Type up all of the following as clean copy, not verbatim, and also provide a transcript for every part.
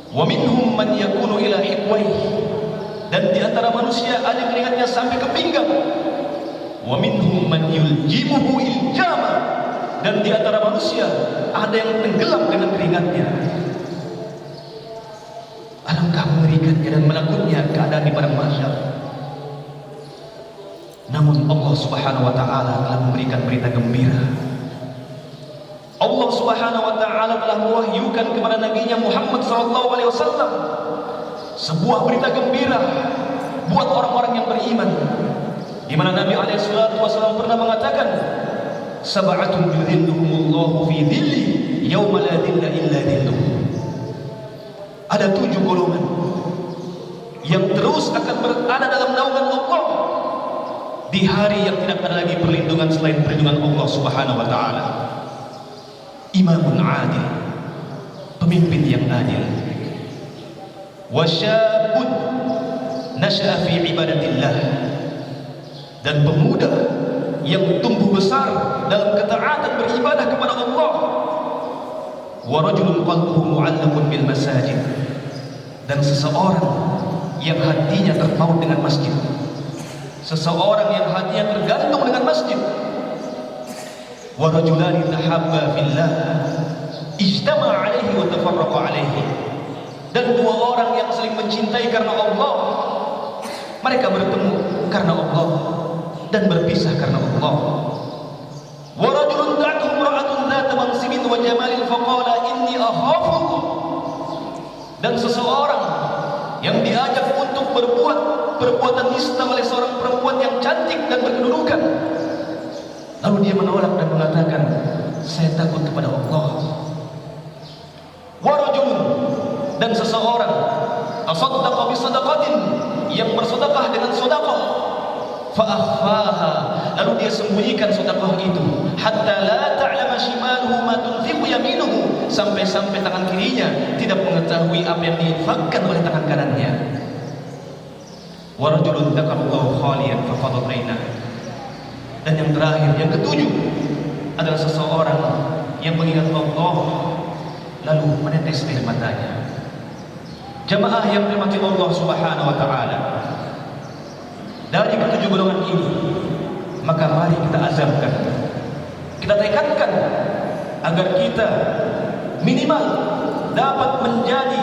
Wa minhum man yakunu ila hiqwaihi, dan di antara manusia ada yang keringatnya sampai ke pinggang. Wa minhum man yuljimuhu iljama, dan di antara manusia ada yang tenggelam dengan keringatnya. Alangkah mengerikannya dan menakutnya keadaan di padang mahsyar. Namun Allah Subhanahu wa taala telah memberikan berita gembira. Allah Subhanahu wa taala telah mewahyukan kepada nabinya Muhammad sallallahu alaihi wasallam sebuah berita gembira buat orang-orang yang beriman, di mana Nabi alaihi salatu wasallam pernah mengatakan, sab'atun yudhilluhumullahu fi dhilli yauma la dhilla illa dhilluh. Ada 7 golongan yang terus akan berada dalam naungan Allah di hari yang tidak ada lagi perlindungan selain perlindungan Allah Subhanahu wa taala. Imamun adil, pemimpin yang adil. Wasyabun nasya'a fi ibadatillah, dan pemuda yang tumbuh besar dalam ketaatan beribadah kepada Allah. Wa rajulun qalbuhu mu'allaqun bil masajid, dan seseorang yang hatinya terpaut dengan masjid, seseorang yang hatinya tergantung dengan masjid. Wa rajulani tahabba fillah ijtama'a alaihi wa tafarraqa alaihi, dan 2 orang yang saling mencintai karena Allah, mereka bertemu karena Allah dan berpisah karena Allah. Wa rajulun da'atuhu imra'atun dzata mansibin wa jamalin faqala inni akhafullah, dan seseorang yang diajak untuk berbuat perbuatan nista oleh seorang perempuan yang cantik dan berkedudukan, lalu dia menolak dan mengatakan, saya takut kepada Allah. Wa rajulun, dan seseorang tasaddaqa bi sadaqatin, yang bersedekah dengan sedekah, fa akhfaha, lalu dia sembunyikan sedekah itu, hatta la ta'lama shimaluhu ma tunfiqu yaminuhu, sampai-sampai tangan kirinya tidak mengetahui apa yang diinfakkan oleh tangan kanannya. Wa rajulun dzakarallaha khaliyan fa fadat ainah, dan yang terakhir, yang ketujuh, adalah seseorang yang mengingat Allah lalu menetes air matanya. Jamaah yang dirahmati Allah Subhanahu wa taala, dari ketujuh golongan ini, maka mari kita azamkan, kita tekadkan agar kita minimal dapat menjadi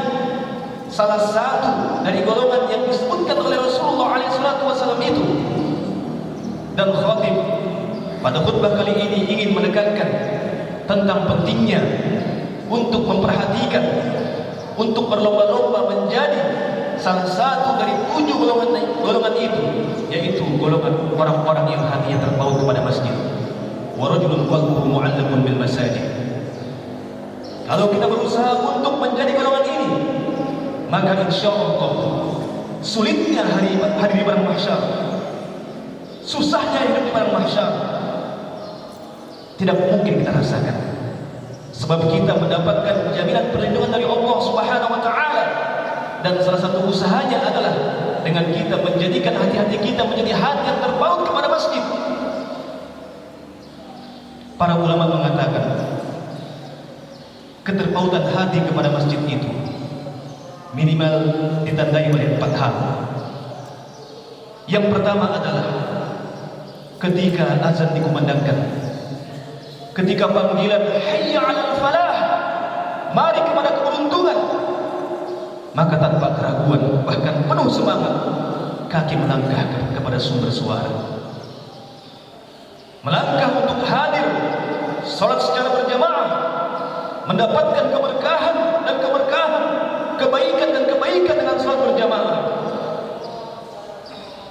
salah satu dari golongan yang disebutkan oleh Rasulullah SAW itu. Dan khatib pada khutbah kali ini ingin menekankan tentang pentingnya untuk memperhatikan, untuk berlomba-lomba menjadi salah satu dari 7 golongan itu, yaitu golongan orang-orang yang hatinya terpaut kepada masjid. Wa rajulun qalbuhu mu'allaqun bil masajid. Kalau kita berusaha untuk menjadi golongan ini, maka insyaallah sulitnya hari di padang mahsyar, susahnya hidup di padang mahsyar tidak mungkin kita rasakan, sebab kita mendapatkan jaminan perlindungan dari Allah Subhanahu wa taala. Dan salah satu usahanya adalah dengan kita menjadikan hati-hati kita menjadi hati yang terpaut kepada masjid. Para ulama mengatakan keterpautan hati kepada masjid itu minimal ditandai oleh 4 hal. Yang pertama adalah ketika azan dikumandangkan, ketika panggilan hayya 'alal falah, mari kepada keberuntungan, maka tanpa keraguan, bahkan penuh semangat, kaki melangkah kepada sumber suara, melangkah untuk hadir salat secara berjamaah, mendapatkan keberkahan dan keberkahan, kebaikan dan kebaikan dengan salat berjamaah.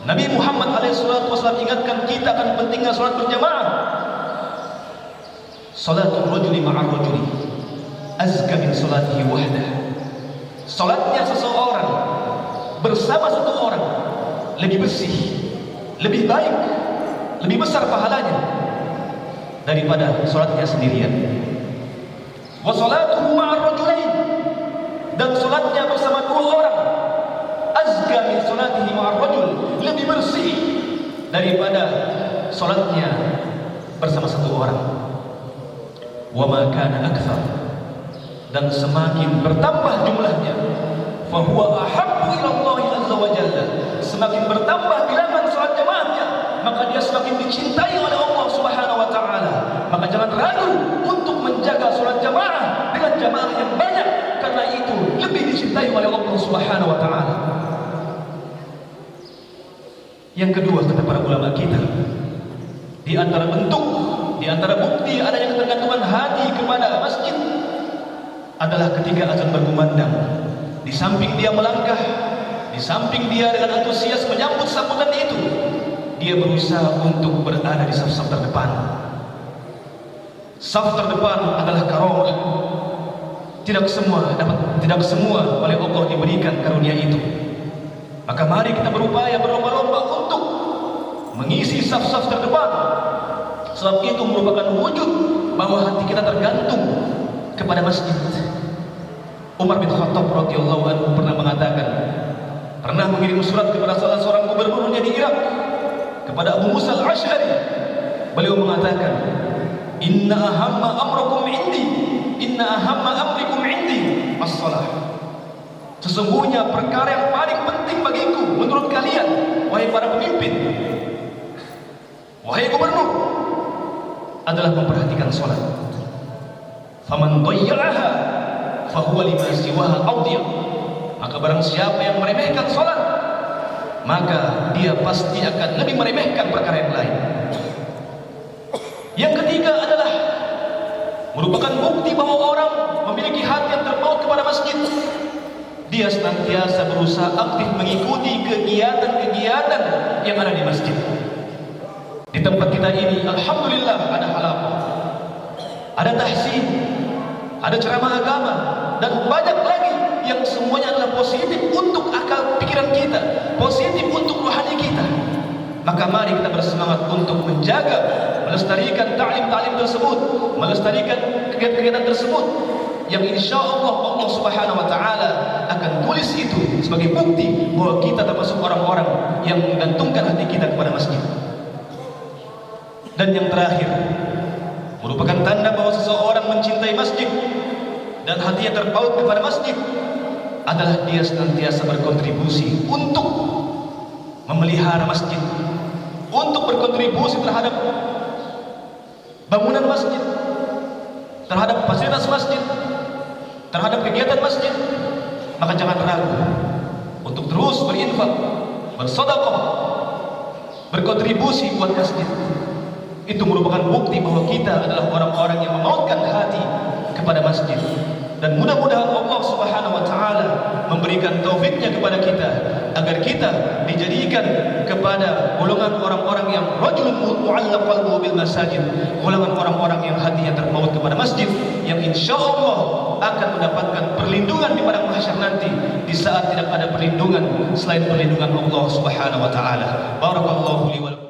Nabi Muhammad SAW ingatkan kita akan pentingnya salat berjamaah. Salatul rajuli ma'ar rajuli azka min salatihi wahdah. Salatnya seseorang bersama satu orang lebih bersih, lebih baik, lebih besar pahalanya daripada salatnya sendirian. Wa salatuhu ma'ar rajulain, dan salatnya bersama 2 orang azka min salatihi ma'ar rajul, lebih bersih daripada salatnya bersama 1 orang. Wa ma kana akthar, dan semakin bertambah jumlahnya, fahuwa ahabbu ila Allah azza wa jalla, semakin bertambah bilangan salat jamaahnya, maka dia semakin dicintai oleh Allah Subhanahu wa taala. Maka jangan ragu untuk menjaga salat jamaah dengan jamaah yang banyak, karena itu lebih dicintai oleh Allah Subhanahu wa taala. Yang kedua, kata para ulama kita, di antara bentuk, di antara bukti adanya ketergantungan hati kepada masjid adalah ketika azan berkumandang, di samping dia melangkah, di samping dia dengan antusias menyambut sambutan itu, dia berusaha untuk berada di saf-saf terdepan. Saf terdepan adalah karomah. Tidak semua oleh Allah diberikan karunia itu. Maka mari kita berupaya berlomba-lomba untuk mengisi saf-saf terdepan. Sebab itu merupakan wujud bahwa hati kita tergantung kepada masjid. Umar bin Khattab radhiyallahu anhu pernah mengatakan, pernah mengirim surat kepada salah seorang gubernurnya di Irak, kepada Abu Musa al-Asy'ari. Beliau mengatakan, inna ahamma amrikum indi as-salah. Sesungguhnya perkara yang paling penting bagiku menurut kalian, wahai para pemimpin, wahai gubernur, adalah memperhatikan salat. Faman dhayya'aha fahuwa lima siwaha awdiya. Maka barang siapa yang meremehkan salat, maka dia pasti akan lebih meremehkan perkara yang lain. Yang ketiga adalah merupakan bukti bahwa orang memiliki hati yang terpaut kepada masjid. Dia senantiasa berusaha aktif mengikuti kegiatan-kegiatan yang ada di masjid. Di tempat kita ini, alhamdulillah, ada halaqah, ada tahsin, ada ceramah agama, dan banyak lagi yang semuanya adalah positif untuk akal pikiran kita, positif untuk rohani kita. Maka mari kita bersemangat untuk menjaga, melestarikan ta'lim-ta'lim tersebut, melestarikan kegiatan-kegiatan tersebut, yang insya Allah Allah Subhanahu wa taala akan tulis itu sebagai bukti bahwa kita termasuk orang-orang yang menggantungkan hati kita kepada masjid. Dan yang terakhir, merupakan tanda bahwa seseorang mencintai masjid dan hatinya terpaut kepada masjid adalah dia senantiasa berkontribusi untuk memelihara masjid, untuk berkontribusi terhadap bangunan masjid, terhadap fasilitas masjid, terhadap kegiatan masjid. Maka jangan ragu untuk terus berinfak, bersedekah, berkontribusi buat masjid. Itu merupakan bukti bahwa kita adalah orang-orang yang memautkan hati kepada masjid. Dan mudah-mudahan Allah Subhanahu wa taala memberikan taufiknya kepada kita agar kita dijadikan kepada golongan orang-orang yang rajulun mu'allaq qalbuhu bil masajid, golongan orang-orang yang hatinya terpaut kepada masjid, yang insyaallah akan mendapatkan perlindungan di padang mahsyar nanti, di saat tidak ada perlindungan selain perlindungan Allah Subhanahu wa taala. Barakallahu li wa lakum.